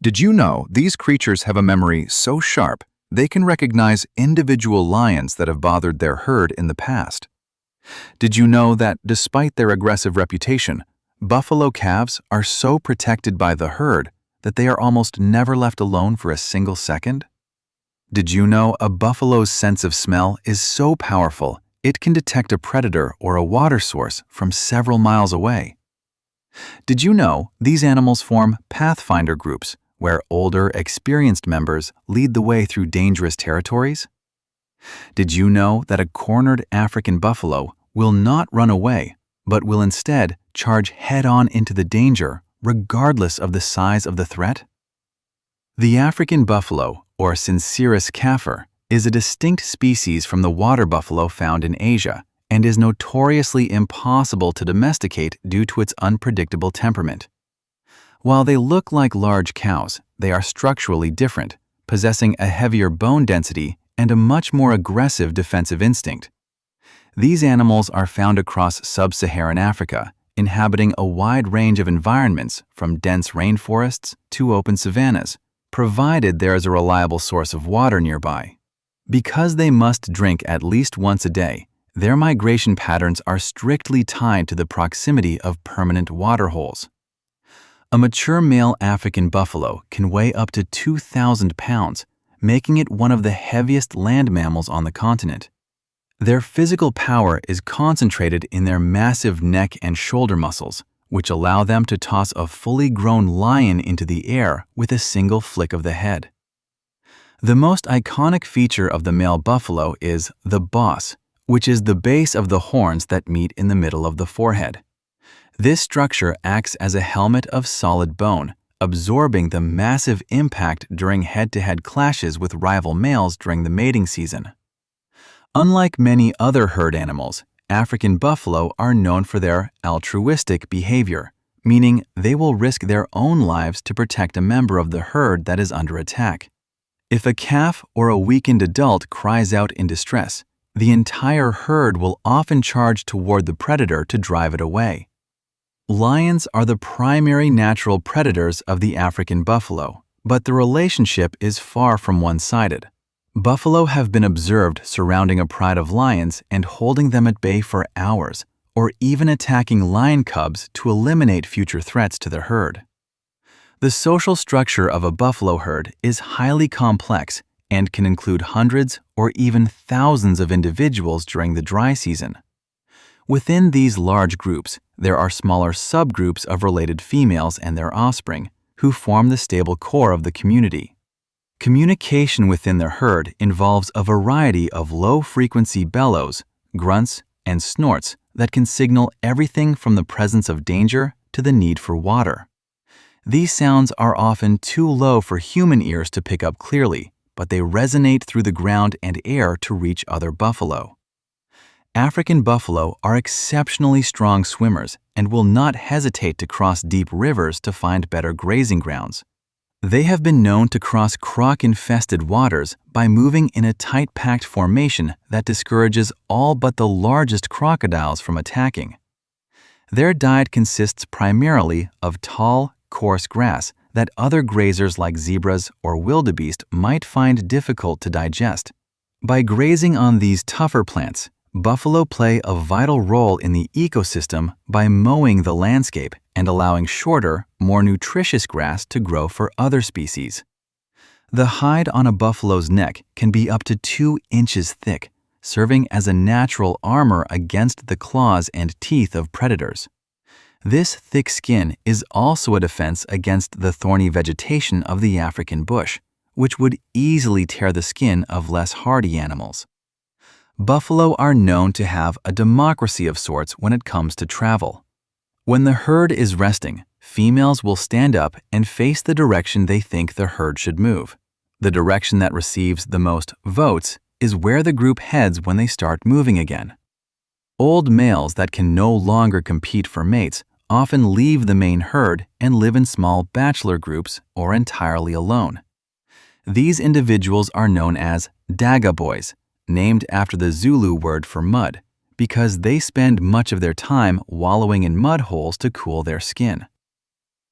Did you know these creatures have a memory so sharp they can recognize individual lions that have bothered their herd in the past? Did you know that despite their aggressive reputation, buffalo calves are so protected by the herd that they are almost never left alone for a single second? Did you know a buffalo's sense of smell is so powerful it can detect a predator or a water source from several miles away? Did you know these animals form pathfinder groups where older, experienced members lead the way through dangerous territories? Did you know that a cornered African buffalo will not run away, but will instead charge head-on into the danger, regardless of the size of the threat? The African buffalo, or Syncerus kaffir, is a distinct species from the water buffalo found in Asia and is notoriously impossible to domesticate due to its unpredictable temperament. While they look like large cows, they are structurally different, possessing a heavier bone density and a much more aggressive defensive instinct. These animals are found across sub-Saharan Africa, inhabiting a wide range of environments from dense rainforests to open savannas, provided there is a reliable source of water nearby. Because they must drink at least once a day, their migration patterns are strictly tied to the proximity of permanent water holes. A mature male African buffalo can weigh up to 2,000 pounds, making it one of the heaviest land mammals on the continent. Their physical power is concentrated in their massive neck and shoulder muscles, which allow them to toss a fully grown lion into the air with a single flick of the head. The most iconic feature of the male buffalo is the boss, which is the base of the horns that meet in the middle of the forehead. This structure acts as a helmet of solid bone, absorbing the massive impact during head-to-head clashes with rival males during the mating season. Unlike many other herd animals, African buffalo are known for their altruistic behavior, meaning they will risk their own lives to protect a member of the herd that is under attack. If a calf or a weakened adult cries out in distress, the entire herd will often charge toward the predator to drive it away. Lions are the primary natural predators of the African buffalo, but the relationship is far from one-sided. Buffalo have been observed surrounding a pride of lions and holding them at bay for hours, or even attacking lion cubs to eliminate future threats to their herd. The social structure of a buffalo herd is highly complex and can include hundreds or even thousands of individuals during the dry season. Within these large groups, there are smaller subgroups of related females and their offspring, who form the stable core of the community. Communication within the herd involves a variety of low-frequency bellows, grunts, and snorts that can signal everything from the presence of danger to the need for water. These sounds are often too low for human ears to pick up clearly, but they resonate through the ground and air to reach other buffalo. African buffalo are exceptionally strong swimmers and will not hesitate to cross deep rivers to find better grazing grounds. They have been known to cross croc-infested waters by moving in a tight-packed formation that discourages all but the largest crocodiles from attacking. Their diet consists primarily of tall, coarse grass that other grazers like zebras or wildebeest might find difficult to digest. By grazing on these tougher plants, buffalo play a vital role in the ecosystem by mowing the landscape and allowing shorter, more nutritious grass to grow for other species. The hide on a buffalo's neck can be up to 2 inches thick, serving as a natural armor against the claws and teeth of predators. This thick skin is also a defense against the thorny vegetation of the African bush, which would easily tear the skin of less hardy animals. Buffalo are known to have a democracy of sorts when it comes to travel. When the herd is resting, females will stand up and face the direction they think the herd should move. The direction that receives the most votes is where the group heads when they start moving again. Old males that can no longer compete for mates often leave the main herd and live in small bachelor groups or entirely alone. These individuals are known as Daga boys, named after the Zulu word for mud, because they spend much of their time wallowing in mud holes to cool their skin.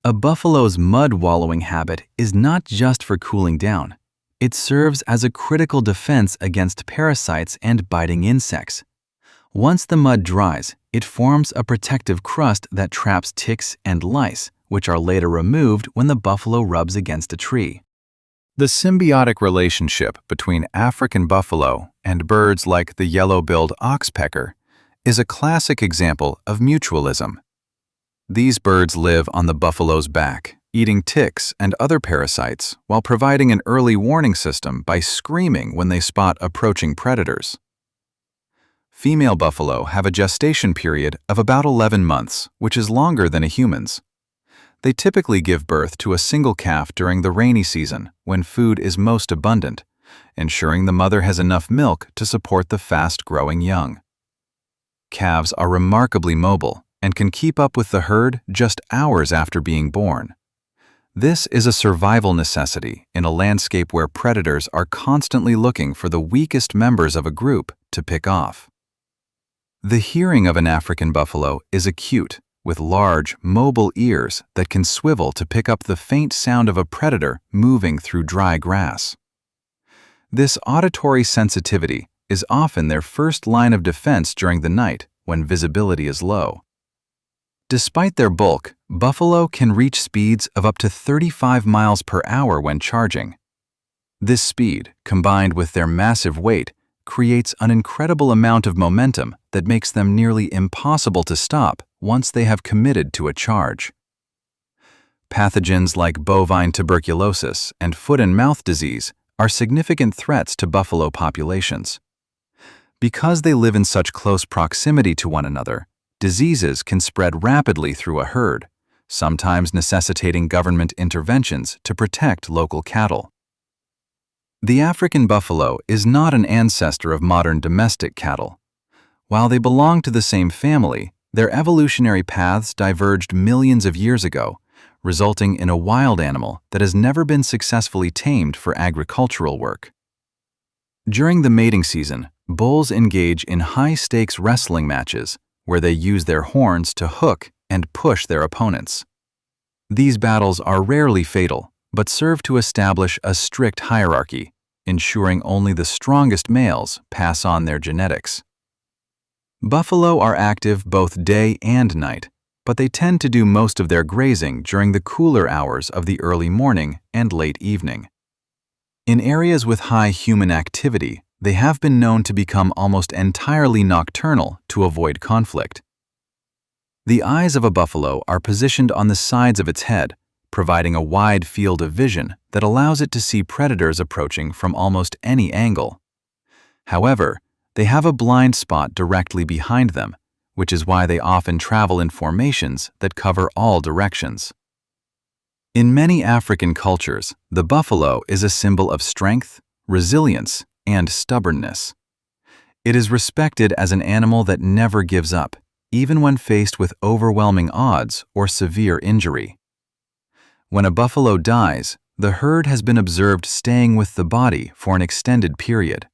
A buffalo's mud-wallowing habit is not just for cooling down. It serves as a critical defense against parasites and biting insects. Once the mud dries, it forms a protective crust that traps ticks and lice, which are later removed when the buffalo rubs against a tree. The symbiotic relationship between African buffalo and birds like the yellow-billed oxpecker is a classic example of mutualism. These birds live on the buffalo's back, eating ticks and other parasites while providing an early warning system by screaming when they spot approaching predators. Female buffalo have a gestation period of about 11 months, which is longer than a human's. They typically give birth to a single calf during the rainy season, when food is most abundant, ensuring the mother has enough milk to support the fast-growing young. Calves are remarkably mobile and can keep up with the herd just hours after being born. This is a survival necessity in a landscape where predators are constantly looking for the weakest members of a group to pick off. The hearing of an African buffalo is acute, with large, mobile ears that can swivel to pick up the faint sound of a predator moving through dry grass. This auditory sensitivity is often their first line of defense during the night when visibility is low. Despite their bulk, buffalo can reach speeds of up to 35 miles per hour when charging. This speed, combined with their massive weight, creates an incredible amount of momentum that makes them nearly impossible to stop once they have committed to a charge. Pathogens like bovine tuberculosis and foot and mouth disease are significant threats to buffalo populations. Because they live in such close proximity to one another, diseases can spread rapidly through a herd, sometimes necessitating government interventions to protect local cattle. The African buffalo is not an ancestor of modern domestic cattle. While they belong to the same family, their evolutionary paths diverged millions of years ago, resulting in a wild animal that has never been successfully tamed for agricultural work. During the mating season, bulls engage in high-stakes wrestling matches where they use their horns to hook and push their opponents. These battles are rarely fatal, but serve to establish a strict hierarchy, ensuring only the strongest males pass on their genetics. Buffalo are active both day and night, but they tend to do most of their grazing during the cooler hours of the early morning and late evening. In areas with high human activity, they have been known to become almost entirely nocturnal to avoid conflict. The eyes of a buffalo are positioned on the sides of its head, providing a wide field of vision that allows it to see predators approaching from almost any angle. However, they have a blind spot directly behind them, which is why they often travel in formations that cover all directions. In many African cultures, the buffalo is a symbol of strength, resilience, and stubbornness. It is respected as an animal that never gives up, even when faced with overwhelming odds or severe injury. When a buffalo dies, the herd has been observed staying with the body for an extended period.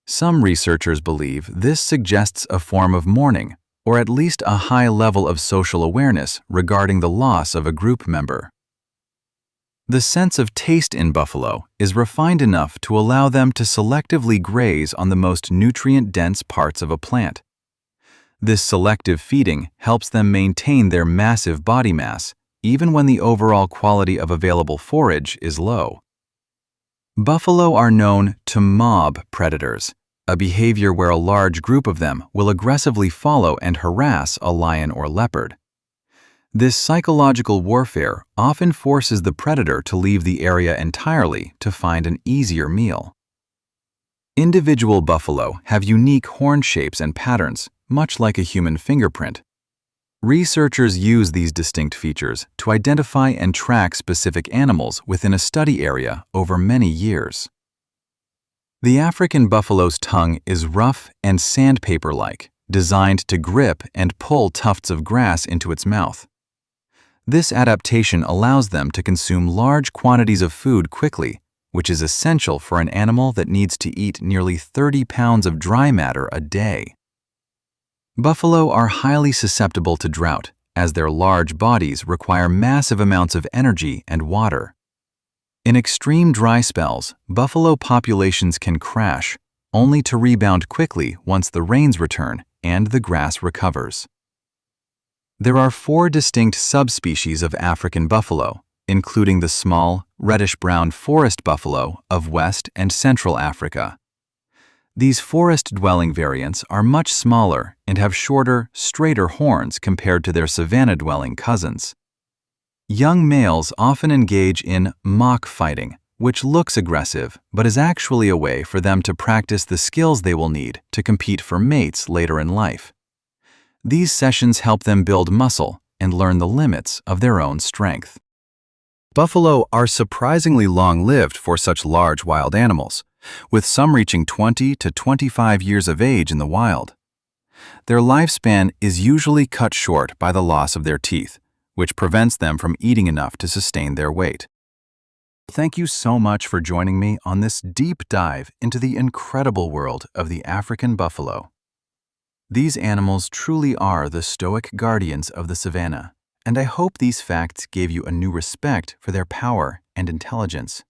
Some researchers believe this suggests a form of mourning, or at least a high level of social awareness regarding the loss of a group member. The sense of taste in buffalo is refined enough to allow them to selectively graze on the most nutrient-dense parts of a plant. This selective feeding helps them maintain their massive body mass, even when the overall quality of available forage is low. Buffalo are known to mob predators, a behavior where a large group of them will aggressively follow and harass a lion or leopard. This psychological warfare often forces the predator to leave the area entirely to find an easier meal. Individual buffalo have unique horn shapes and patterns, much like a human fingerprint. Researchers use these distinct features to identify and track specific animals within a study area over many years. The African buffalo's tongue is rough and sandpaper-like, designed to grip and pull tufts of grass into its mouth. This adaptation allows them to consume large quantities of food quickly, which is essential for an animal that needs to eat nearly 30 pounds of dry matter a day. Buffalo are highly susceptible to drought, as their large bodies require massive amounts of energy and water. In extreme dry spells, buffalo populations can crash, only to rebound quickly once the rains return and the grass recovers. There are 4 distinct subspecies of African buffalo, including the small, reddish-brown forest buffalo of West and Central Africa. These forest-dwelling variants are much smaller and have shorter, straighter horns compared to their savanna-dwelling cousins. Young males often engage in mock fighting, which looks aggressive but is actually a way for them to practice the skills they will need to compete for mates later in life. These sessions help them build muscle and learn the limits of their own strength. Buffalo are surprisingly long-lived for such large wild animals, with some reaching 20 to 25 years of age in the wild. Their lifespan is usually cut short by the loss of their teeth, which prevents them from eating enough to sustain their weight. Thank you so much for joining me on this deep dive into the incredible world of the African buffalo. These animals truly are the stoic guardians of the savanna, and I hope these facts gave you a new respect for their power and intelligence.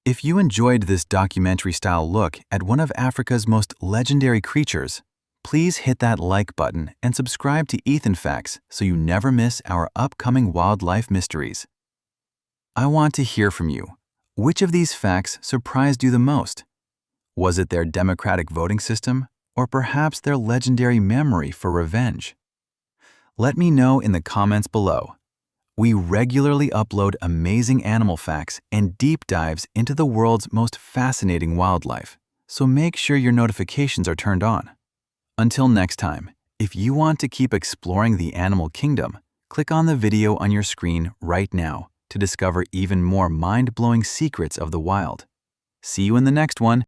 If you enjoyed this documentary-style look at one of Africa's most legendary creatures, please hit that like button and subscribe to Ethan Facts so you never miss our upcoming wildlife mysteries. I want to hear from you. Which of these facts surprised you the most? Was it their democratic voting system, or perhaps their legendary memory for revenge? Let me know in the comments below. We regularly upload amazing animal facts and deep dives into the world's most fascinating wildlife, so make sure your notifications are turned on. Until next time, if you want to keep exploring the animal kingdom, click on the video on your screen right now to discover even more mind-blowing secrets of the wild. See you in the next one.